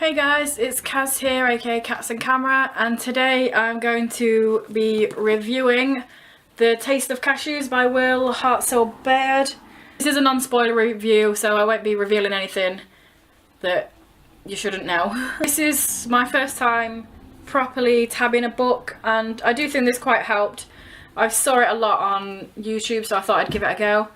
Hey guys, it's Kaz here, aka Cats and Camera, and today I'm going to be reviewing the Taste of Cashews by Will Hartzell-Baird. This is a non-spoiler review, so I won't be revealing anything that you shouldn't know. This is my first time properly tabbing a book, and I do think this quite helped. I saw it a lot on YouTube, so I thought I'd give it a go.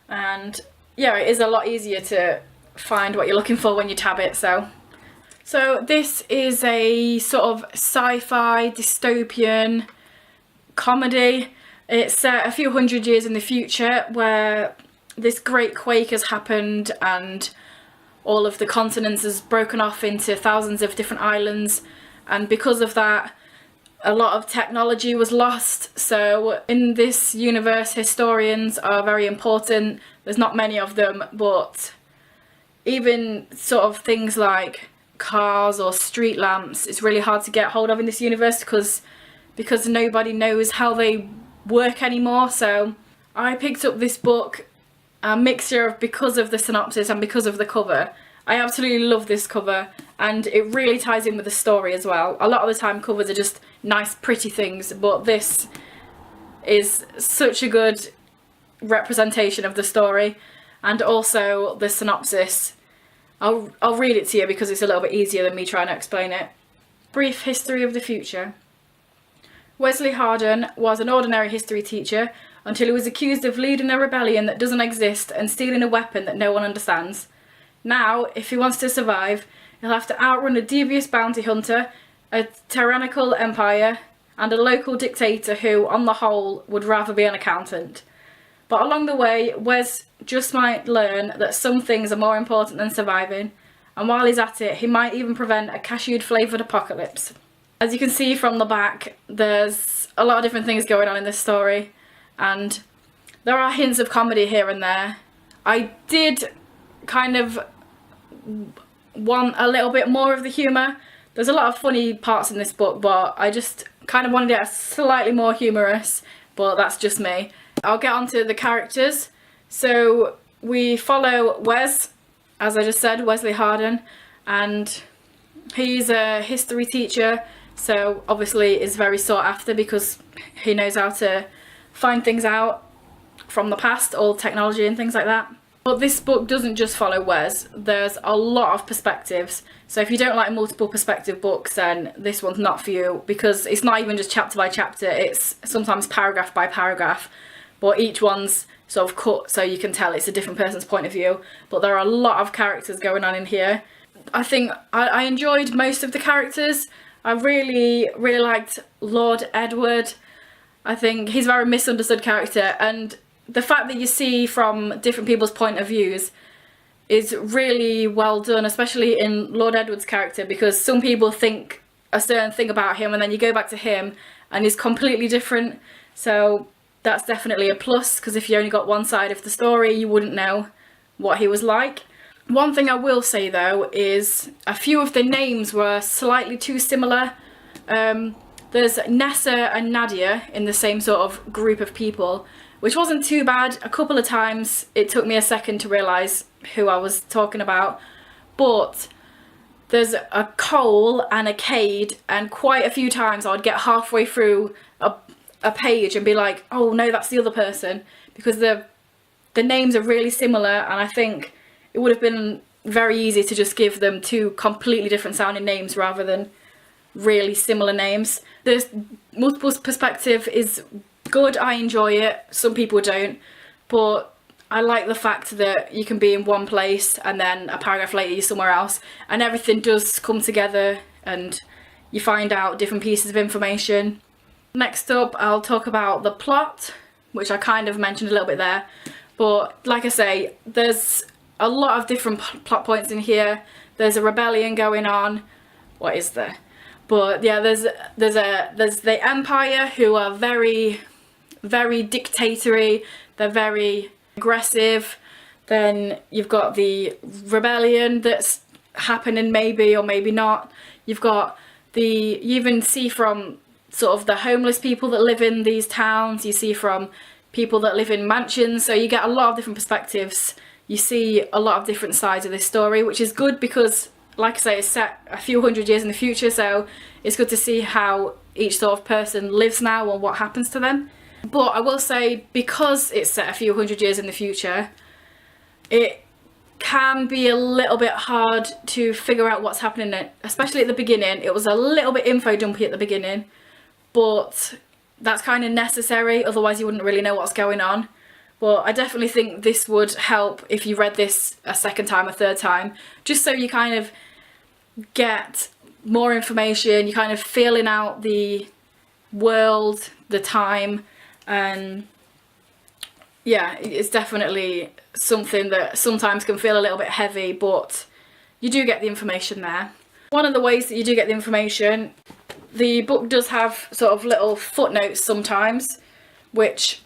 And yeah, it is a lot easier to find what you're looking for when you tab it, So this is a sort of sci-fi dystopian comedy. It's set a few hundred years in the future where this great quake has happened and all of the continents has broken off into thousands of different islands, and because of that a lot of technology was lost. So in this universe historians are very important. There's not many of them, but even sort of things like cars or street lamps, it's really hard to get hold of in this universe because nobody knows how they work anymore. So I picked up this book, a mixture of because of the synopsis and because of the cover. I absolutely love this cover, and it really ties in with the story as well. A lot of the time covers are just nice pretty things, but this is such a good representation of the story. And also the synopsis, I'll read it to you because it's a little bit easier than me trying to explain it. Brief history of the future. Wesley Hardin was an ordinary history teacher until he was accused of leading a rebellion that doesn't exist and stealing a weapon that no one understands. Now, if he wants to survive, he'll have to outrun a devious bounty hunter, a tyrannical empire, and a local dictator who, on the whole, would rather be an accountant. But along the way, Wes just might learn that some things are more important than surviving, and while he's at it, he might even prevent a cashew-flavoured apocalypse. As you can see from the back, there's a lot of different things going on in this story, and there are hints of comedy here and there. I did kind of want a little bit more of the humour. There's a lot of funny parts in this book, but I just kind of wanted it slightly more humorous, but that's just me. I'll get on to the characters. So we follow Wes, as I just said, Wesley Hardin, and he's a history teacher, so obviously is very sought after because he knows how to find things out from the past, all technology and things like that. But this book doesn't just follow Wes, there's a lot of perspectives. So if you don't like multiple perspective books, then this one's not for you, because it's not even just chapter by chapter, it's sometimes paragraph by paragraph. But each one's sort of cut so you can tell it's a different person's point of view. But there are a lot of characters going on in here. I think I enjoyed most of the characters. I really liked Lord Edward. I think he's a very misunderstood character, and the fact that you see from different people's point of views is really well done, especially in Lord Edward's character, because some people think a certain thing about him and then you go back to him and he's completely different. So that's definitely a plus, because if you only got one side of the story, you wouldn't know what he was like. One thing I will say though is a few of the names were slightly too similar. There's Nessa and Nadia in the same sort of group of people, which wasn't too bad. A couple of times it took me a second to realise who I was talking about, but there's a Cole and a Cade, and quite a few times I would get halfway through a page and be like, oh no, that's the other person, because the names are really similar, and I think it would have been very easy to just give them two completely different sounding names rather than really similar names. The multiple perspective is good, I enjoy it, some people don't, but I like the fact that you can be in one place and then a paragraph later you're somewhere else, and everything does come together and you find out different pieces of information. Next up, I'll talk about the plot, which I kind of mentioned a little bit there, but like I say, there's a lot of different plot points in here. There's a rebellion going on. What is there? But yeah, there's the Empire, who are very dictatory. They're very aggressive. Then you've got the rebellion that's happening, maybe or maybe not. You've got you even see from sort of the homeless people that live in these towns. You see from people that live in mansions. So you get a lot of different perspectives. You see a lot of different sides of this story, which is good because like I say, it's set a few hundred years in the future, so it's good to see how each sort of person lives now and what happens to them. But I will say, because it's set a few hundred years in the future, it can be a little bit hard to figure out what's happening, especially at the beginning. It was a little bit info dumpy at the beginning, but that's kind of necessary, otherwise you wouldn't really know what's going on. But I definitely think this would help if you read this a second time, a third time, just so you kind of get more information, you're kind of feeling out the world, the time, and yeah, it's definitely something that sometimes can feel a little bit heavy, but you do get the information there. One of the ways that you do get the information, the book does have sort of little footnotes sometimes, which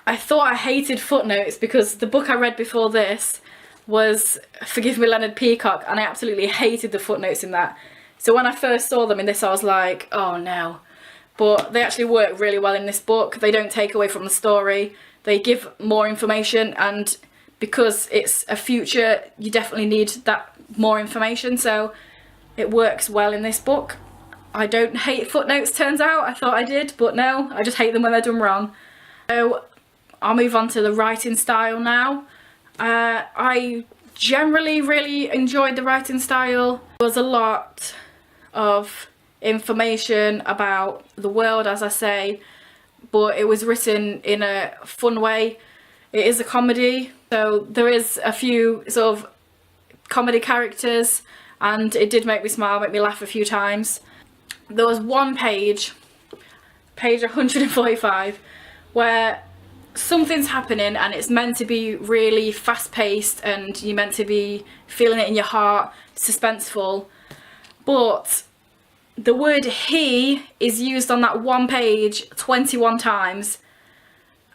I thought I hated footnotes because the book I read before this was Forgive Me Leonard Peacock, and I absolutely hated the footnotes in that. So when I first saw them in this, I was like, oh no. But they actually work really well in this book. They don't take away from the story. They give more information, and because it's a future, you definitely need that more information, so it works well in this book. I don't hate footnotes, turns out. I thought I did, but no, I just hate them when they're done wrong. So I'll move on to the writing style now. I generally really enjoyed the writing style. There was a lot of information about the world, as I say, but it was written in a fun way. It is a comedy, so there is a few sort of comedy characters, and it did make me smile, make me laugh a few times. There was one page 145, where something's happening and it's meant to be really fast-paced and you're meant to be feeling it in your heart, suspenseful, but the word he is used on that one page 21 times,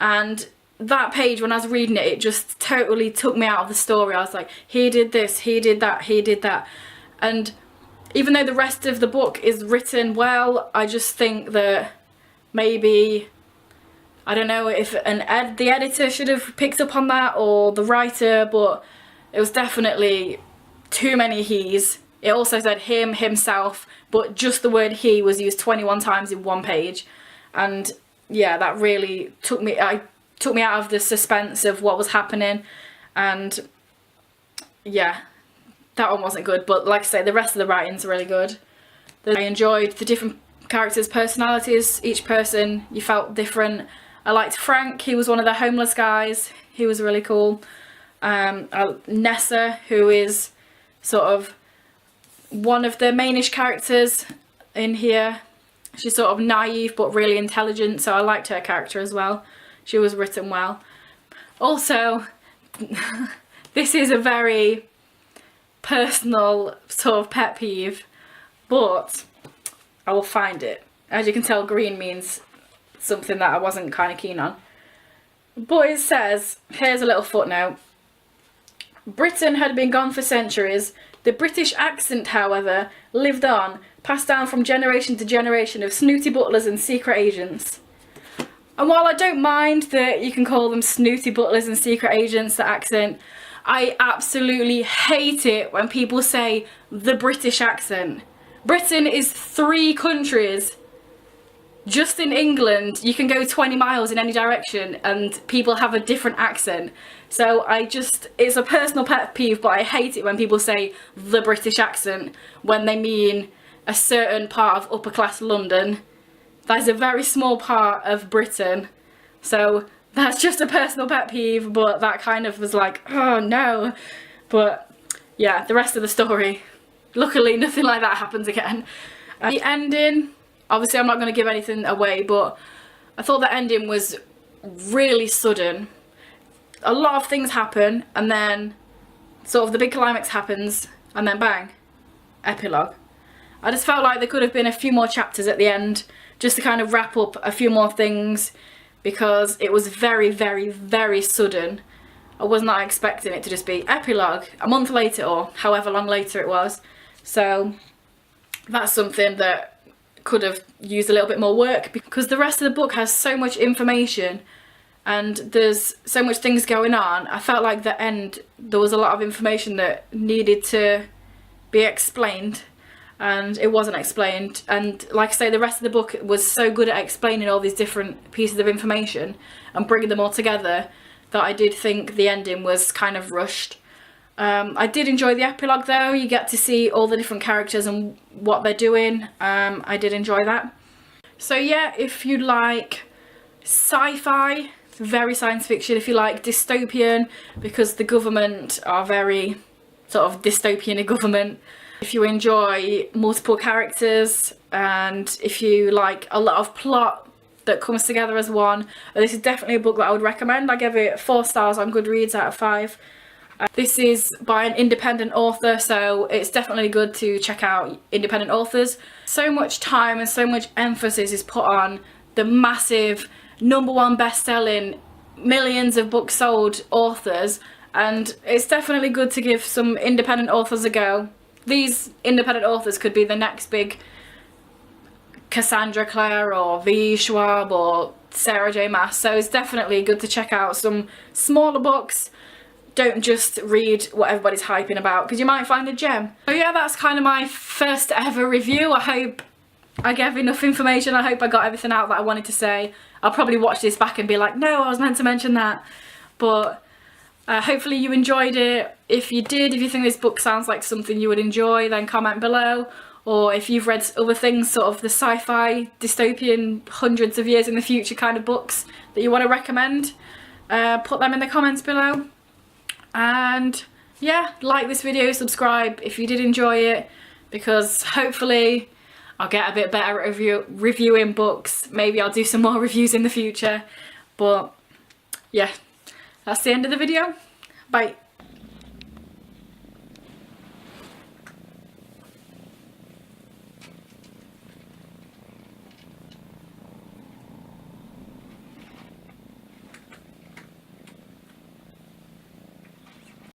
and that page, when I was reading it, it just totally took me out of the story. I was like, he did this, he did that, he did that. And even though the rest of the book is written well, I just think that maybe, I don't know if the editor should have picked up on that, or the writer, but it was definitely too many he's. It also said him, himself, but just the word he was used 21 times in one page. And yeah, that really took me out of the suspense of what was happening. And yeah, that one wasn't good, but like I say, the rest of the writing's really good. I enjoyed the different characters' personalities. Each person, you felt different. I liked Frank, he was one of the homeless guys. He was really cool. Nessa, who is sort of one of the mainish characters in here. She's sort of naive but really intelligent, so I liked her character as well. She was written well. Also, this is a very personal sort of pet peeve, but I will find it. As you can tell, green means something that I wasn't kind of keen on. But it says, here's a little footnote. Britain had been gone for centuries. The British accent, however, lived on, passed down from generation to generation of snooty butlers and secret agents. And while I don't mind that you can call them snooty butlers and secret agents, the accent, I absolutely hate it when people say the British accent. Britain is 3 countries. Just in England, you can go 20 miles in any direction and people have a different accent. So it's a personal pet peeve, but I hate it when people say the British accent when they mean a certain part of upper class London. That is a very small part of Britain. So that's just a personal pet peeve, but that kind of was like, oh no. But yeah, the rest of the story, luckily nothing like that happens again. The ending, obviously I'm not going to give anything away, but I thought the ending was really sudden. A lot of things happen, and then sort of the big climax happens, and then bang, epilogue. I just felt like there could have been a few more chapters at the end, just to kind of wrap up a few more things, because it was very, very, very sudden. I was not expecting it to just be epilogue a month later, or however long later it was. So that's something that could have used a little bit more work, because the rest of the book has so much information and there's so much things going on. I felt like the end, there was a lot of information that needed to be explained, and it wasn't explained. And like I say, the rest of the book was so good at explaining all these different pieces of information and bringing them all together that I did think the ending was kind of rushed. I did enjoy the epilogue though. You get to see all the different characters and what they're doing. I did enjoy that. So yeah, if you like sci-fi, very science fiction, if you like dystopian, because the government are very sort of dystopian government, if you enjoy multiple characters, and if you like a lot of plot that comes together as one, this is definitely a book that I would recommend. I give it 4 stars on Goodreads out of 5. This is by an independent author, so it's definitely good to check out independent authors. So much time and so much emphasis is put on the massive #1 best-selling, millions of books sold authors, and it's definitely good to give some independent authors a go. These independent authors could be the next big Cassandra Clare or V. Schwab or Sarah J. Maas, so it's definitely good to check out some smaller books. Don't just read what everybody's hyping about, because you might find a gem. So yeah, that's kind of my first ever review. I hope I gave enough information. I hope I got everything out that I wanted to say. I'll probably watch this back and be like, no, I was meant to mention that. But hopefully you enjoyed it. If you did, if you think this book sounds like something you would enjoy, then comment below. Or if you've read other things, sort of the sci-fi, dystopian, hundreds of years in the future kind of books that you want to recommend, put them in the comments below. And yeah, like this video, subscribe if you did enjoy it, because hopefully I'll get a bit better at reviewing books. Maybe I'll do some more reviews in the future. But yeah, that's the end of the video. Bye.